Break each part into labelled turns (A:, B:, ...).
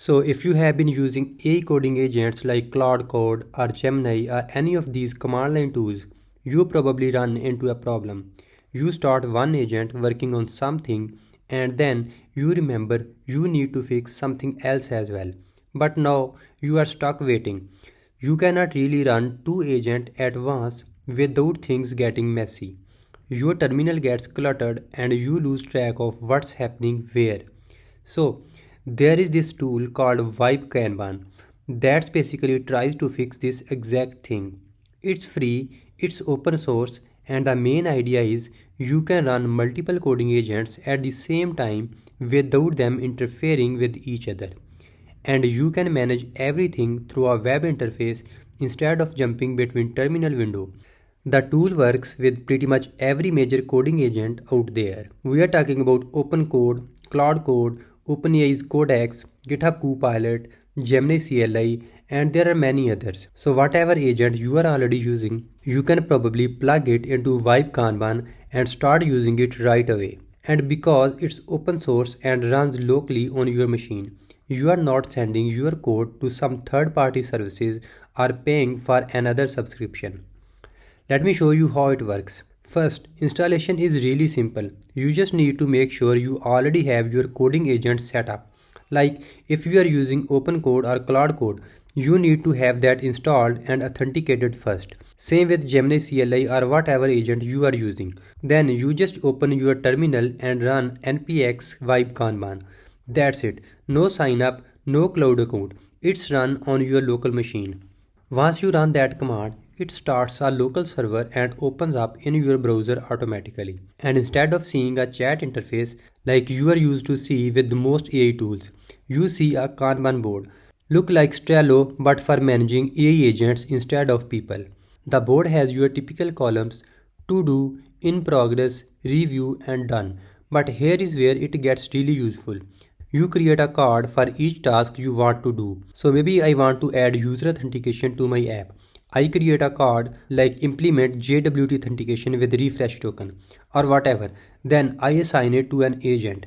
A: So if you have been using AI coding agents like Claude Code or Gemini or any of these command line tools, you probably run into a problem. You start one agent working on something and then you remember you need to fix something else as well. But now you are stuck waiting. You cannot really run two agents at once without things getting messy. Your terminal gets cluttered and you lose track of what's happening where. So, there is this tool called Vibe Kanban that basically tries to fix this exact thing. It's free, it's open source, and the main idea is you can run multiple coding agents at the same time without them interfering with each other. And you can manage everything through a web interface instead of jumping between terminal windows. The tool works with pretty much every major coding agent out there. We are talking about OpenCode, Claude Code, OpenAI's Codex, GitHub Copilot, Gemini CLI, and there are many others. So whatever agent you are already using, you can probably plug it into Vibe Kanban and start using it right away. And because it's open source and runs locally on your machine, you are not sending your code to some third-party services or paying for another subscription. Let me show you how it works. First, installation is really simple. You just need to make sure you already have your coding agent set up. Like if you are using OpenCode or Claude Code, you need to have that installed and authenticated first. Same with Gemini CLI or whatever agent you are using. Then you just open your terminal and run npx vibe kanban. That's it. No sign up, no cloud account. It's run on your local machine. Once you run that command, it starts a local server and opens up in your browser automatically. And instead of seeing a chat interface like you are used to see with most AI tools, you see a Kanban board. Look like Trello but for managing AI agents instead of people. The board has your typical columns: to do, in progress, review, and done. But here is where it gets really useful. You create a card for each task you want to do. So maybe I want to add user authentication to my app. I create a card like implement JWT authentication with refresh token or whatever. Then I assign it to an agent.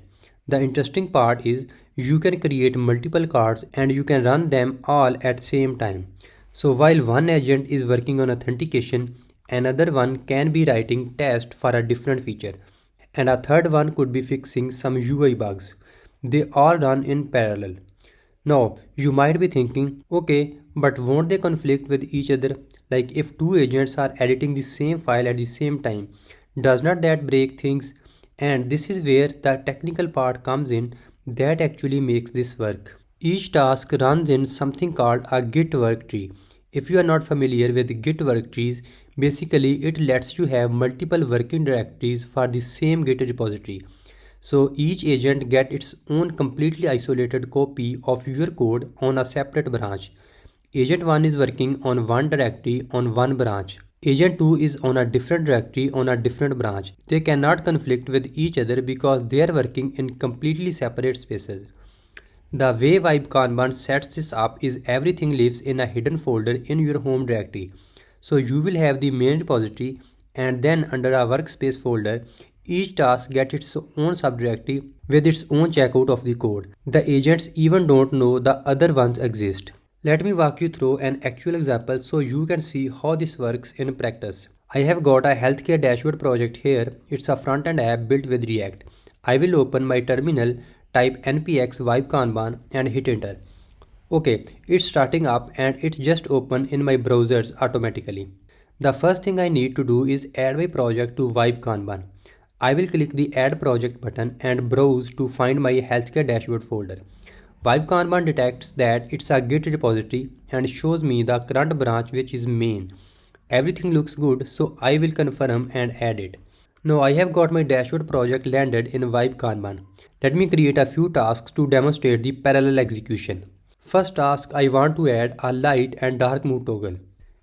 A: The interesting part is you can create multiple cards and you can run them all at the same time. So while one agent is working on authentication, another one can be writing test for a different feature, and a third one could be fixing some UI bugs. They all run in parallel. Now, you might be thinking, okay, but won't they conflict with each other? Like if two agents are editing the same file at the same time, does not that break things? And this is where the technical part comes in that actually makes this work. Each task runs in something called a Git work tree. If you are not familiar with Git work trees, basically it lets you have multiple working directories for the same Git repository. So each agent gets its own completely isolated copy of your code on a separate branch. Agent 1 is working on one directory on one branch. Agent 2 is on a different directory on a different branch. They cannot conflict with each other because they are working in completely separate spaces. The way Vibe Kanban sets this up is everything lives in a hidden folder in your home directory. So you will have the main repository and then under a workspace folder, each task gets its own subdirectory with its own checkout of the code. The agents even don't know the other ones exist. Let me walk you through an actual example so you can see how this works in practice. I have got a healthcare dashboard project here. It's a front-end app built with React. I will open my terminal, type npx vibe kanban and hit enter. Okay, it's starting up and it's just open in my browsers automatically. The first thing I need to do is add my project to Vibe Kanban. I will click the add project button and browse to find my healthcare dashboard folder. Vibe Kanban detects that it's a Git repository and shows me the current branch, which is main. Everything looks good, so I will confirm and add it. Now I have got my dashboard project landed in Vibe Kanban. Let me create a few tasks to demonstrate the parallel execution. First task, I want to add a light and dark mode toggle.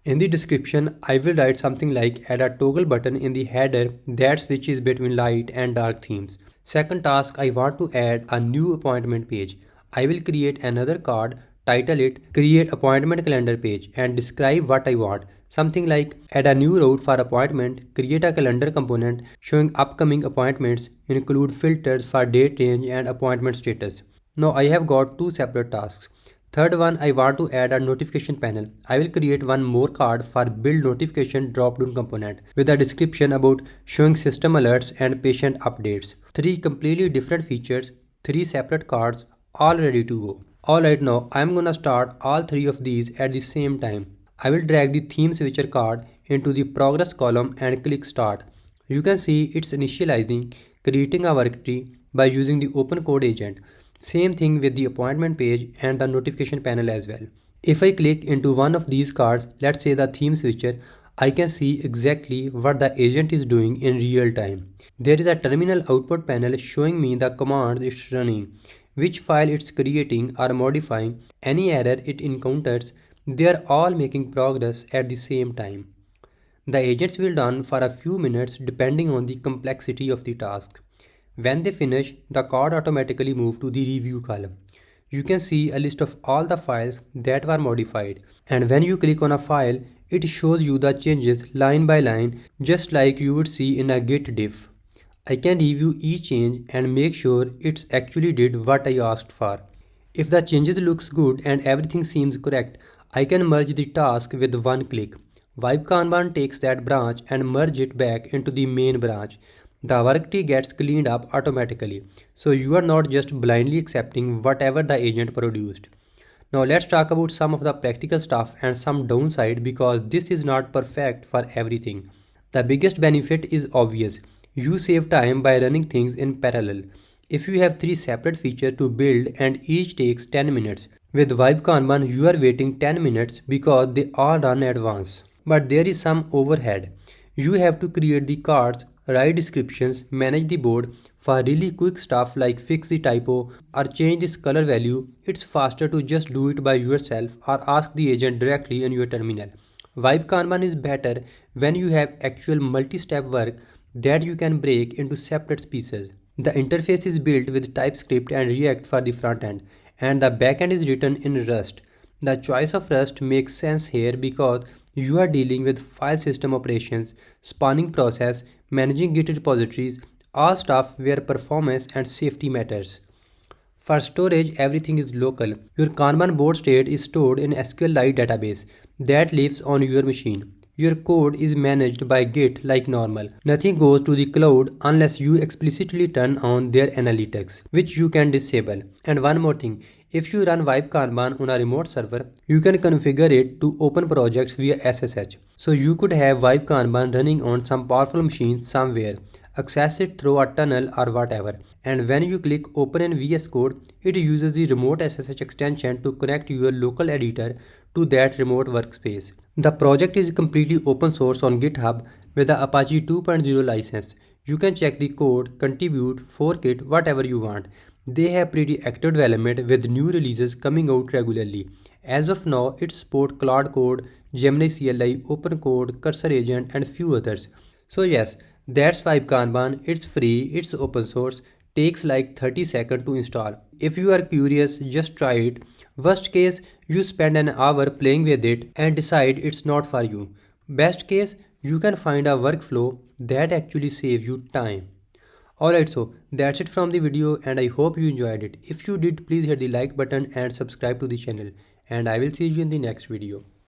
A: In the description, I will write something like add a toggle button in the header that switches between light and dark themes. Second task, I want to add a new appointment page. I will create another card, title it create appointment calendar page and describe what I want. Something like add a new route for appointment, create a calendar component showing upcoming appointments, include filters for date range and appointment status. Now I have got two separate tasks. Third one, I want to add a notification panel. I will create one more card for build notification drop-down component with a description about showing system alerts and patient updates. Three completely different features, three separate cards, all ready to go. Alright, now I'm gonna start all three of these at the same time. I will drag the theme switcher card into the progress column and click start. You can see it's initializing, creating a worktree by using the OpenCode agent. Same thing with the appointment page and the notification panel as well. If I click into one of these cards, let's say the theme switcher, I can see exactly what the agent is doing in real time. There is a terminal output panel showing me the commands it's running, which file it's creating or modifying, any error it encounters. They are all making progress at the same time. The agents will run for a few minutes depending on the complexity of the task. When they finish, the card automatically moves to the review column. You can see a list of all the files that were modified, and when you click on a file, it shows you the changes line by line, just like you would see in a Git diff. I can review each change and make sure it actually did what I asked for. If the changes looks good and everything seems correct, I can merge the task with one click. Wipe Kanban takes that branch and merge it back into the main branch. The worktree gets cleaned up automatically, so you are not just blindly accepting whatever the agent produced. Now let's talk about some of the practical stuff and some downside, because this is not perfect for everything. The biggest benefit is obvious. You save time by running things in parallel. If you have three separate features to build and each takes 10 minutes, with Vibe Kanban you are waiting 10 minutes because they all run at once. But there is some overhead. You have to create the cards, write descriptions, manage the board. For really quick stuff like fix the typo or change this color value, it's faster to just do it by yourself or ask the agent directly in your terminal. Vibe Kanban is better when you have actual multi-step work that you can break into separate pieces. The interface is built with TypeScript and React for the front end, and the backend is written in Rust. The choice of Rust makes sense here because you are dealing with file system operations, spawning process, managing Git repositories, all stuff where performance and safety matters. For storage, everything is local. Your Kanban board state is stored in SQLite database that lives on your machine. Your code is managed by Git like normal. Nothing goes to the cloud unless you explicitly turn on their analytics, which you can disable. And one more thing, if you run Vibe Kanban on a remote server, you can configure it to open projects via SSH. So you could have Vibe Kanban running on some powerful machine somewhere, access it through a tunnel or whatever. And when you click open in VS Code, it uses the remote SSH extension to connect your local editor to that remote workspace. The project is completely open source on GitHub with the Apache 2.0 license. You can check the code, contribute, fork it, whatever you want. They have pretty active development with new releases coming out regularly. As of now, it supports Claude Code, Gemini CLI, OpenCode, Cursor Agent, and few others. So yes, that's Vibe Kanban. It's free, it's open source, takes like 30 seconds to install. If you are curious, just try it. Worst case, you spend an hour playing with it and decide it's not for you. Best case, you can find a workflow that actually saves you time. Alright, so that's it from the video and I hope you enjoyed it. If you did, please hit the like button and subscribe to the channel. And I will see you in the next video.